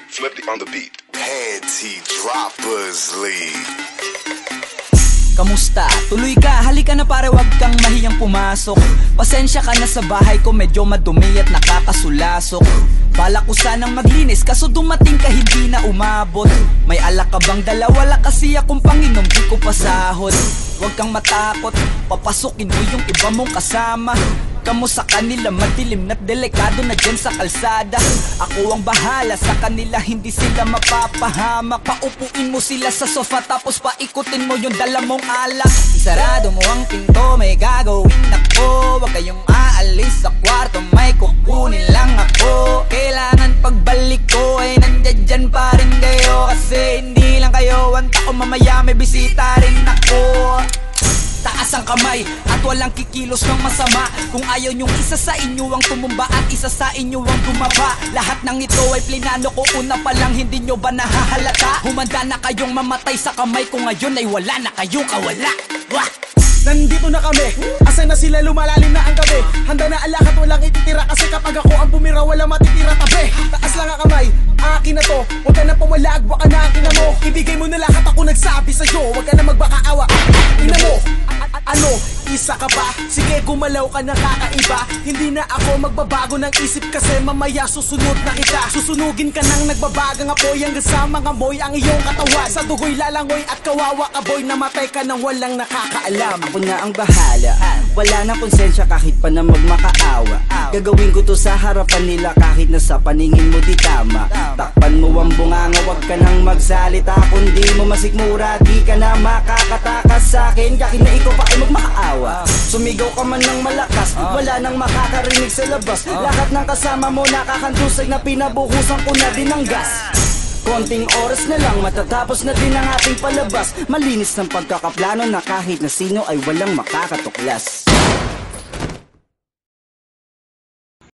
Flippy on the beat. Panty Droppers League. Kamusta? Tuloy ka, halika na pare, wag kang mahiyang pumasok. Pasensya ka na sa bahay ko, medyo madumi at nakakasulasok. Bala ko sanang maglinis, kaso dumating ka hindi na umabot. May alak ka bang dala? Wala kasi akong panginom, di ko pasahod. Wag kang matakot, papasukin mo yung iba mong kasama. Kamo sa kanila, madilim na't delikado na dyan sa kalsada. Ako ang bahala sa kanila, hindi sila mapapahamak. Paupuin mo sila sa sofa tapos paikutin mo yung dala mong alak. Isarado mo ang pinto, may gagawin ako. Huwag kayong aalis sa kwarto, may kukunin lang ako. Kailangan pagbalik ko ay nandyan dyan pa rin kayo. Kasi hindi lang kayo ang tao, mamaya may bisita rin ako. Taas ang kamay at walang kikilos ng masama. Kung ayaw nyong isa sa inyo ang tumumba at isa sa inyo ang tumaba. Lahat ng ito ay plinano ko una pa lang, hindi nyo ba nahahalata? Humanda na kayong mamatay sa kamay ko ngayon ay wala na kayong kawala. Wah! Nandito na kami, asan na sila, lumalalim na ang gabi. Handa na alak at walang ititira, kasi kapag ako ang bumira wala matitira tabi. Taas lang ang kamay, akin na to. Huwag ka na pumalag, baka na akin na mo. Ibigay mo na lahat, ako nagsabi sa'yo. Huwag ka na magbakaawa, ina mo. Ano, isa ka ba? Sige, gumalaw ka na kakaiba. Hindi na ako magbabago ng isip, kasi mamaya susunod na kita. Susunugin ka ng nagbabagang apoy, hanggang sa mga moy ang iyong katawan. Sa dugoy lalangoy at kawawa ka boy, namatay ka nang walang nakakaalam. Ako na ang bahala, wala na konsensya kahit pa na magmakaawa. Gagawin ko to sa harapan nila kahit na sa paningin mo di tama. Takpan mo ang bunganga, wag ka nang magsalita. Kundi mo masikmura, di ka na makakatakas sa akin. Kahit na ikaw pa ay magmakaawa. Sumigaw ka man ng malakas, wala nang makakarinig sa labas. Lahat ng kasama mo nakakandusay na pinabuhusan ko na din ng gas. Konting oras na lang, matatapos na din ang ating palabas. Malinis ng pagkakaplano na kahit na sino ay walang makakatuklas.